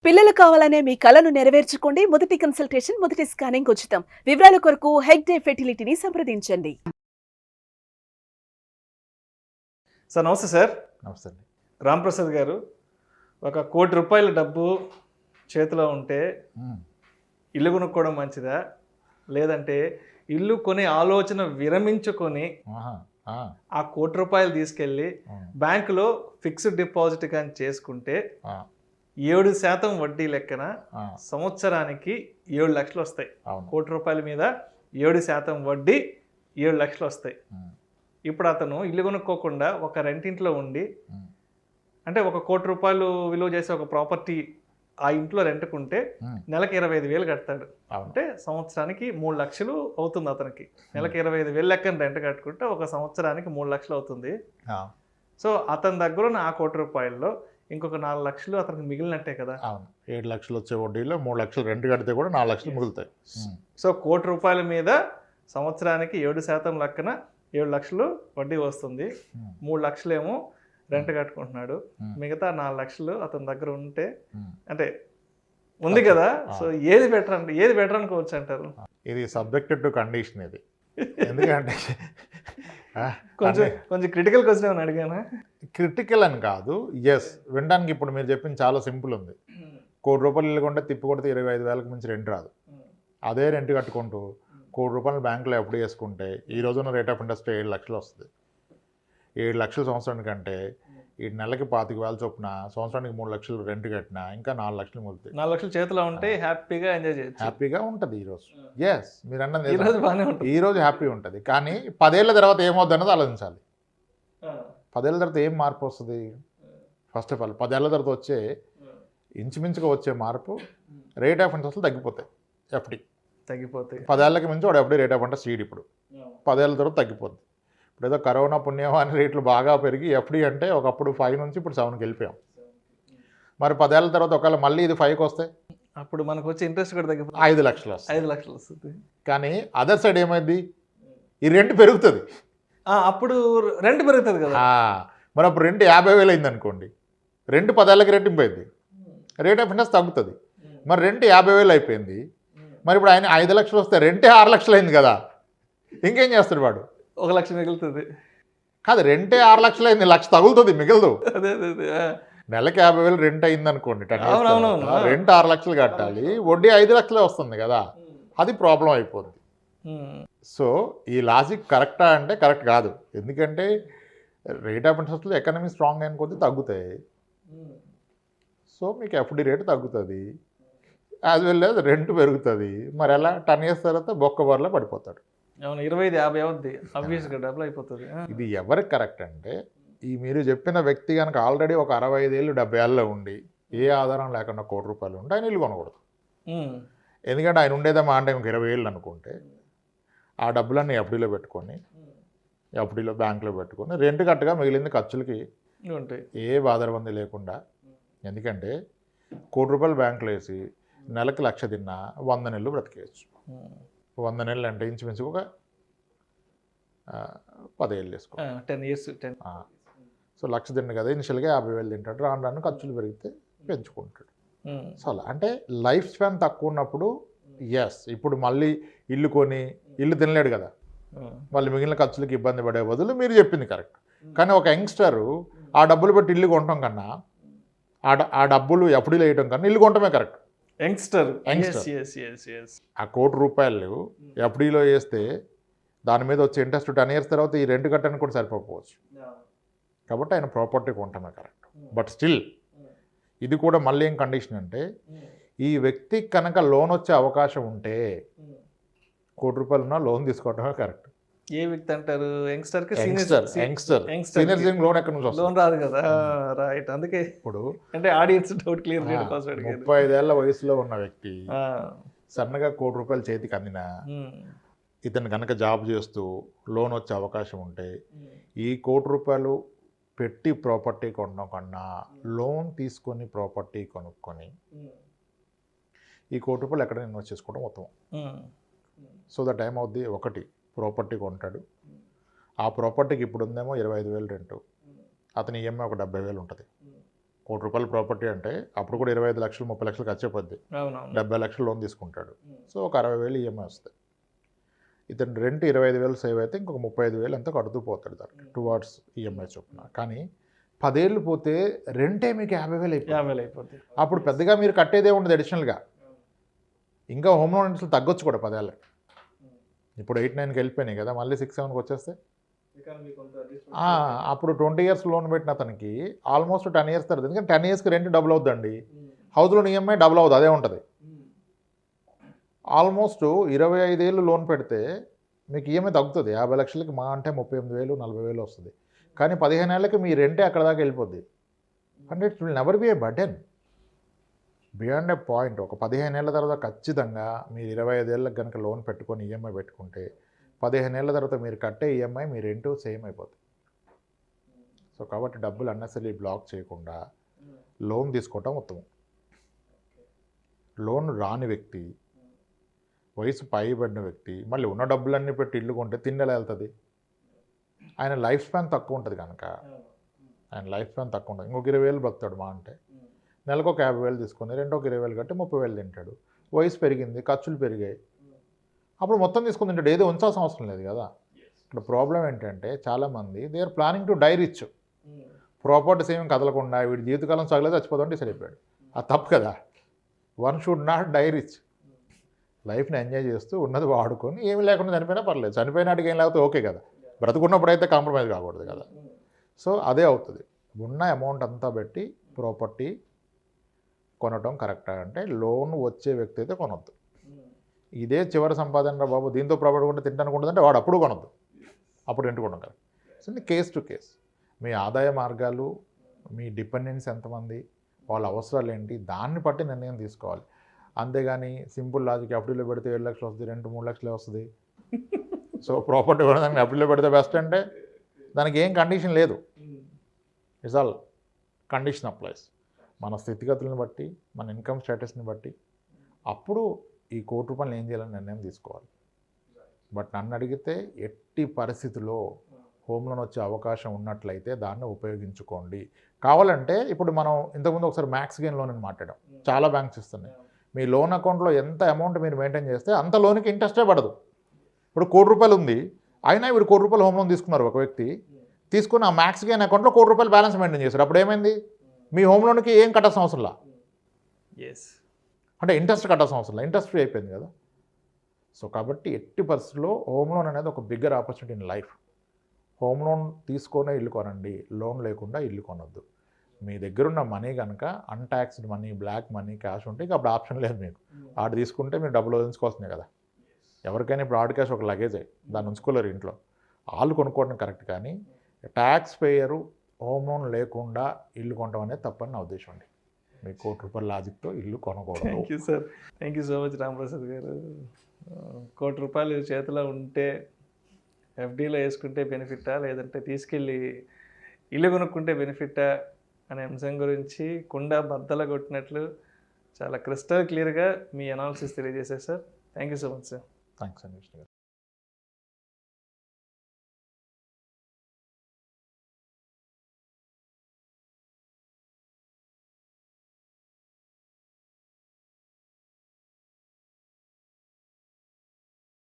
పిల్లలు కావాలనే మీ కలను నెరవేర్చుకోండి. మొదటి కన్సల్టేషన్, మొదటి స్కానింగ్ ఉచితం. వివరాల కొరకు హెగ్డే ఫెర్టిలిటీని సంప్రదించండి. సార్ నమస్తే సార్. నమస్తే అండి. రాంప్రసాద్ గారు, ఒక ₹1,00,00,000 డబ్బు చేతిలో ఉంటే ఇల్లు కొనుక్కోవడం మంచిదా, లేదంటే ఇల్లు కొనే ఆలోచన విరమించుకొని ఆహా, ఆ, ఆ ₹1,00,00,000 తీసుకెళ్ళి బ్యాంకులో ఫిక్స్డ్ డిపాజిట్ కానీ చేసుకుంటే ఆ, 7% వడ్డీ లెక్కన ఆ, సంవత్సరానికి 7 లక్షలు వస్తాయి. అవును. ₹1,00,00,000 మీద 7% వడ్డీ 7 లక్షలు వస్తాయి. ఉమ్, ఇప్పుడు అతను ఇల్లు కొనుక్కోకుండా ఒక రెంటింట్లో ఉండి, ఉమ్, అంటే ఒక ₹1,00,00,000 విలువ చేసే ఒక ప్రాపర్టీ ఆ ఇంట్లో రెంట్కుంటే ఉమ్, నెలకి 25,000 కడతాడు. అవును. అంటే సంవత్సరానికి 3 లక్షలు అవుతుంది అతనికి. నెలకి 25,000 లెక్కన రెంట్ కట్టుకుంటే ఒక సంవత్సరానికి 3 లక్షలు అవుతుంది. ఆ, సో అతని దగ్గర ఉన్న ఆ ₹1,00,00,000లో ఇంకొక 4 లక్షలు అతనికి మిగిలినట్టే కదా. అవును. 7 లక్షలు వచ్చే వడ్డీలో 3 లక్షలు రెంట్ కడితే కూడా 4 లక్షలు మిగులుతాయి. సో ₹1,00,00,000 మీద సంవత్సరానికి 7% లెక్కన 7 లక్షలు వడ్డీ వస్తుంది. 3 లక్షలేమో రెంట్ కట్టుకుంటున్నాడు. మిగతా 4 లక్షలు అతని దగ్గర ఉంటే, అంటే ఉంది కదా. సో ఏది బెటర్ అనుకోవచ్చు అంటారు? ఇది సబ్జెక్టెడ్ టు కండిషన్ ఇది. ఎందుకంటే కొంచెం క్రిటికల్ క్వశ్చన్ ఏమైనా అడిగానా? క్రిటికల్ అని కాదు. ఎస్, వినడానికి ఇప్పుడు మీరు చెప్పింది చాలా సింపుల్ ఉంది. ₹1,00,00,000 ఇల్లు కొంటే తిప్పి కొడితే 25,000కి మించి రెంట్ రాదు. అదే రెంట్ కట్టుకుంటూ ₹1,00,00,000 బ్యాంకులో ఎప్పుడు వేసుకుంటే ఈ రోజున రేట్ ఆఫ్ ఇంట్రెస్ట్ 7 లక్షలు వస్తుంది. 7 లక్షల సంవత్సరానికి అంటే ఈ నెలకి 25,000 చొప్పున సంవత్సరానికి 3 లక్షలు రెంట్ కట్టినా ఇంకా 4 లక్షలు మిగులుతాయి. 4 లక్షలు చేతిలో ఉంటే హ్యాపీగా ఎంజాయ్ చేయొచ్చు. హ్యాపీగా ఉంటుంది ఈరోజు. ఎస్, మీరు అన్నది ఈరోజు బాగానే ఉంటుంది. ఈరోజు హ్యాపీ ఉంటుంది. కానీ 10 ఏళ్ళ తర్వాత ఏమవుద్ది అన్నది ఆలోచించాలి. 10 ఏళ్ళ తర్వాత ఏం మార్పు వస్తుంది? ఫస్ట్ ఆఫ్ ఆల్ 10 ఏళ్ళ తర్వాత వచ్చే ఇంచుమించుగా వచ్చే మార్పు రేట్ ఆఫ్ ఇంట్రెస్ట్లు తగ్గిపోతాయి. ఎఫ్డి తగ్గిపోతాయి. 10 ఏళ్ళకి మించి వాడు FD rate of interest seed ఇప్పుడు 10 ఏళ్ళ తర్వాత తగ్గిపోద్ది. ఇప్పుడు ఏదో కరోనా పుణ్యమా అని రేట్లు బాగా పెరిగి ఎఫ్డి అంటే ఒకప్పుడు 5 నుంచి ఇప్పుడు 7కి వెళ్ళిపోయాం. మరి 10 ఏళ్ళ తర్వాత ఒకవేళ మళ్ళీ ఇది 5కి వస్తే అప్పుడు మనకు వచ్చే ఇంట్రెస్ట్ కూడా తగ్గిపోతుంది. 5 లక్షలు వస్తాయి. 5 లక్షలు వస్తుంది. కానీ అదర్ సైడ్ ఏమైంది? ఈ రెంట్ పెరుగుతుంది. అప్పుడు రెంట్ పెరుగుతుంది కదా. మరి అప్పుడు రెంట్ 50,000 అయింది అనుకోండి. రెంట్ 10 ఏళ్ళకి రెట్టింపోయింది. రేట్ ఆఫ్ ఇంట్రెస్ట్ తగ్గుతుంది. మరి రెంట్ 50,000 అయిపోయింది. మరి ఇప్పుడు ఆయన 5 లక్షలు వస్తే రెంటే 6 లక్షలు అయింది కదా. ఇంకేం చేస్తాడు వాడు? 1 లక్ష మిగులుతుంది. కాదు, రెంటే 6 లక్షలు అయింది, 1,00,000 తగులుతుంది, మిగలదు. అదే నెలకి 50,000 రెంట్ అయింది అనుకోండి. అవునవును. రెంట్ 6 లక్షలు కట్టాలి, వడ్డీ 5 లక్షలే వస్తుంది కదా. అది ప్రాబ్లం అయిపోద్ది. సో ఈ లాజిక్ కరెక్టా అంటే కరెక్ట్ కాదు. ఎందుకంటే రేట్ ఆఫ్ ఇంట్రెస్ట్లో ఎకానమీ స్ట్రాంగ్ అయిన కొద్దీ తగ్గుతాయి. సో మీకు ఎఫ్డి రేటు తగ్గుతుంది, యాజ్ వెల్ యాజ్ రెంట్ పెరుగుతుంది. మరి ఎలా 10 years తర్వాత బొక్క బొరలో పడిపోతాడు. అవును, 25-50 అవుద్ది. అబ్వియస్గా డబుల్ అయిపోతుంది. ఇది ఎవరికి కరెక్ట్ అంటే, ఈ మీరు చెప్పిన వ్యక్తి కనుక ఆల్రెడీ ఒక 65 ఏళ్ళు 70 ఏళ్ళలో ఉండి ఏ ఆధారం లేకుండా ₹1,00,00,000 ఉంటే ఆయన ఇల్లు కొనకూడదు. ఎందుకంటే ఆయన ఉండేదేమో అంటే ఇంక 20 ఏళ్ళు అనుకుంటే ఆ డబ్బులన్నీ ఎఫ్డీలో పెట్టుకొని, ఎఫ్డీలో బ్యాంకులో పెట్టుకొని రెంట్ కట్టగా మిగిలింది ఖర్చులకి ఉంటాయి, ఏ బాధరబంది లేకుండా. ఎందుకంటే ₹1,00,00,000 బ్యాంకులో వేసి నెలకి 1,00,000 తిన్నా 100 నెలలు బ్రతికేయచ్చు. 100 నెలలు అంటే ఇంచుమించు ఒక 10 ఏళ్ళు వేసుకో, 10 years. సో 1,00,000 తిండు కదా, ఇనిషియల్గా 50,000 తింటాడు. రాను రాను ఖర్చులు పెరిగితే పెంచుకుంటాడు. సో అలా అంటే లైఫ్ స్పాన్ తక్కువ ఉన్నప్పుడు ఎస్, ఇప్పుడు మళ్ళీ ఇల్లు కొని ఇల్లు తినలేడు కదా, మళ్ళీ మిగిలిన ఖర్చులకి ఇబ్బంది పడే బదులు మీరు చెప్పింది కరెక్ట్. కానీ ఒక యంగ్స్టరు ఆ డబ్బులు పెట్టి ఇల్లు కొనటం కన్నా ఆ డబ్బులు ఎఫ్డీలో వేయటం కన్నా ఇల్లు కొనటమే కరెక్ట్. యంగ్స్టర్ ఆ ₹1,00,00,000 ఎఫ్డీలో వేస్తే దాని మీద వచ్చే ఇంట్రెస్ట్ 10 years తర్వాత ఈ రెంట్ కట్టడానికి కూడా సరిపోవచ్చు. కాబట్టి ఆయన ప్రాపర్టీ కొనటమే కరెక్ట్. బట్ స్టిల్ ఇది కూడా మళ్ళీ ఏం కండిషన్ అంటే, ఈ వ్యక్తికి కనుక లోన్ వచ్చే అవకాశం ఉంటే ₹1,00,00,000 ఉన్న లోన్ తీసుకోవటమే కరెక్ట్. ఏ వ్యక్తి అంటారు? యంగ్స్టర్కి సీనియర్ సిటిజన్ లోన్ ఎక్కడ నుంచి వస్తుంది? లోన్ రాదు కదా. రైట్, అందుకే ఇప్పుడు అంటే ఆడియన్స్ డౌట్ క్లియర్ చేయడం కోసం అడిగాను. 35 ఏళ్ల వయసులో ఉన్న వ్యక్తి సన్నగా ₹1,00,00,000 చేతికి అందినా ఇతను కనుక జాబ్ చేస్తూ లోన్ వచ్చే అవకాశం ఉంటే ఈ ₹1,00,00,000 పెట్టి ప్రాపర్టీ కొనడం కన్నా లోన్ తీసుకొని ప్రాపర్టీ కొనుక్కొని ఈ ₹1,00,00,000 ఎక్కడ ఇన్వెస్ట్ చేసుకోవడం ఉత్తమం. సో దట్ టైం అవుద్ది. ఒకటి ప్రాపర్టీ కొంటాడు, ఆ ప్రాపర్టీకి ఇప్పుడు ఉందేమో 25,000 రెంటు, అతని ఈఎంఐ ఒక 70,000 ఉంటుంది. కోటి రూపాయల ప్రాపర్టీ అంటే అప్పుడు కూడా 25 లక్షలు 30 లక్షలు ఖర్చు అయిపోద్ది, అవునవును 70 లక్షలు లోన్ తీసుకుంటాడు. సో ఒక 60,000 ఈఎంఐ వస్తాయి. ఇతను రెంట్ 25,000 సేవ్ అయితే ఇంకొక 35,000 అంతా కడుతూ పోతాడు దానికి టువార్డ్స్ ఈఎంఐ చొప్పున. కానీ 10 ఏళ్ళు పోతే రెంటే మీకు 50,000 అయిపోయింది. 50,000 అయిపోతుంది. అప్పుడు పెద్దగా మీరు కట్టేదే ఉండదు అడిషనల్గా. ఇంకా హోమ్ లోన్ ఇంట్రెస్ట్ తగ్గొచ్చు కూడా 10 ఏళ్ళకి. ఇప్పుడు 8-9కి వెళ్ళిపోయినాయి కదా, మళ్ళీ 6-7కి వచ్చేస్తే అప్పుడు 20 ఇయర్స్ లోన్ పెట్టిన అతనికి ఆల్మోస్ట్ 10 ఇయర్స్ తర్వాత, ఎందుకంటే 10 ఇయర్స్కి రెంట్ డబుల్ అవుతుందండి, హౌస్ లోన్ ఈఎంఐ డబుల్ అవుతుంది, అదే ఉంటుంది. ఆల్మోస్ట్ 25 ఏళ్ళు లోన్ పెడితే మీకు ఈఎంఐ తగ్గుతుంది. 50 లక్షలకి మా అంటే 38,000 40,000 వస్తుంది. కానీ 15 ఏళ్ళకి మీ రెంటే అక్కడ దాకా వెళ్ళిపోద్ది. అంటే it will never be A burden beyond a point. ఒక 15 ఏళ్ళ తర్వాత ఖచ్చితంగా మీరు 25 ఏళ్ళకి కనుక లోన్ పెట్టుకొని ఈఎంఐ పెట్టుకుంటే 15 ఏళ్ళ తర్వాత మీరు కట్టే ఈఎంఐ మీ రెంటు సేమ్ అయిపోతుంది. సో కాబట్టి డబ్బులు అన్నెసరీ బ్లాక్ చేయకుండా లోన్ తీసుకోవటం ఉత్తమం. లోన్ రాని వ్యక్తి, వయసు పైబడిన వ్యక్తి మళ్ళీ ఉన్న డబ్బులన్నీ పెట్టి ఇల్లు కొంటే తిండెలా వెళ్తుంది? ఆయన లైఫ్ స్పాన్ తక్కువ ఉంటుంది కనుక, ఆయన లైఫ్ స్పాన్ తక్కువ ఉంటుంది. ఇంకొక 20,000 బతుకుతాడు మా అంటే. నెలకు ఒక 50,000 తీసుకొని రెండొక 20,000 కట్టి 30,000 తింటాడు. వయసు పెరిగింది, ఖర్చులు పెరిగాయి, అప్పుడు మొత్తం తీసుకుని తింటాడు. ఏదో ఉంచాల్సిన అవసరం లేదు కదా. ఇక్కడ ప్రాబ్లం ఏంటంటే చాలామంది they are planning to die rich. Properties ఏమి కదలకుండా వీడి జీవితకాలం సగలేదు చచ్చిపోతాం డిసైడ్ అయిపోయాడు. అది తప్పు కదా. One should not die rich. లైఫ్ని ఎంజాయ్ చేస్తూ ఉన్నది వాడుకొని ఏమి లేకుండా చనిపోయినా పర్లేదు. చనిపోయినాటికి ఏం లేకపోతే ఓకే కదా. బ్రతుకున్నప్పుడు అయితే కాంప్రమైజ్ కాకూడదు కదా. సో అదే అవుతుంది. ఉన్న అమౌంట్ అంతా పెట్టి ప్రాపర్టీ కొనటం కరెక్టా అంటే లోన్ వచ్చే వ్యక్తి అయితే కొనొద్దు. ఇదే చివరి సంపాదన బాబు దీంతో ప్రాపర్టీ కొంటే తింటానుకుంటుందంటే వాడు అప్పుడు కొనొద్దు, అప్పుడు ఎంటుకోవడం కరెక్ట్. సో ఇది కేస్ టు కేస్. మీ ఆదాయ మార్గాలు, మీ డిపెండెన్స్ ఎంతమంది, వాళ్ళ అవసరాలు ఏంటి, దాన్ని బట్టి నిర్ణయం తీసుకోవాలి. అంతేగాని సింపుల్ లాజిక్ ఎఫ్డీలో పెడితే 7 లక్షలు వస్తుంది, రెంట్ 3 లక్షలే వస్తుంది, సో ప్రాపర్టీ కొనడానికి ఎఫ్డీలో పెడితే బెస్ట్ అంటే దానికి ఏం కండిషన్ లేదు. It's all condition applies. మన స్థితిగతులను బట్టి, మన ఇన్కమ్ స్టేటస్ని బట్టి అప్పుడు ఈ ₹1,00,00,000 ఏం చేయాలని నిర్ణయం తీసుకోవాలి. బట్ నన్ను అడిగితే ఎట్టి పరిస్థితుల్లో హోమ్ లోన్ వచ్చే అవకాశం ఉన్నట్లయితే దాన్ని ఉపయోగించుకోండి. కావాలంటే ఇప్పుడు మనం ఇంతకుముందు ఒకసారి మ్యాక్స్ గెయిన్ లోన్ అని మాట్లాడాం, చాలా బ్యాంక్స్ ఇస్తున్నాయి. మీ లోన్ అకౌంట్లో ఎంత అమౌంట్ మీరు మెయింటైన్ చేస్తే అంత లోన్కి ఇంట్రెస్టే పడదు. ఇప్పుడు ₹1,00,00,000 ఉంది, అయినా వీడు ₹1,00,00,000 హోమ్ లోన్ తీసుకున్నారు ఒక వ్యక్తి, తీసుకుని ఆ మ్యాక్స్ గెయిన్ అకౌంట్లో ₹1,00,00,000 బ్యాలెన్స్ మెయింటైన్ చేశారు. అప్పుడు ఏమైంది? మీ హోమ్ లోన్కి ఏం కట్టాల్సిన అవసరంలా, అంటే ఇంట్రెస్ట్ కట్టాల్సిన అవసరం, ఇంట్రెస్ట్ ఫ్రీ అయిపోయింది కదా. సో కాబట్టి ఎట్టి పరిస్థితుల్లో హోమ్ లోన్ అనేది ఒక bigger opportunity in life. Home loan తీసుకొనే ఇల్లు కొనండి, లోన్ లేకుండా ఇల్లు కొనొద్దు. మీ దగ్గర ఉన్న మనీ కనుక అన్టాక్స్డ్ మనీ, బ్లాక్ మనీ, క్యాష్ ఉంటే ఇక అప్పుడు ఆప్షన్ లేదు మీకు. ఆడ తీసుకుంటే మీరు డబ్బులు వదిలించుకోవాల్సిందే కదా. ఎవరికైనా ఇప్పుడు ఆడ్ క్యాష్ ఒక లగేజే, దాన్ని ఉంచుకోలేరు ఇంట్లో. వాళ్ళు కొనుక్కోవడం కరెక్ట్, కానీ ట్యాక్స్ పేయరు హోమ్ లోన్ లేకుండా ఇల్లు కొనడం అనేది తప్పని నా ఉద్దేశం అండి. మీ ₹1,00,00,000 లాజిక్తో ఇల్లు కొనకూడదు. Thank you sir, thank you so much Ramprasad గారు. ₹1,00,00,000 చేతిలో ఉంటే ఎఫ్డీలో వేసుకుంటే బెనిఫిట్టా, లేదంటే తీసుకెళ్ళి ఇల్లు కొనుక్కుంటే బెనిఫిట్టా అనే అంశం గురించి కుండ బద్దల కొట్టినట్లు చాలా క్రిస్టల్ క్లియర్గా మీ అనాలిసిస్ తెలియజేశారు sir. Thank you so much sir. Thanks అండి.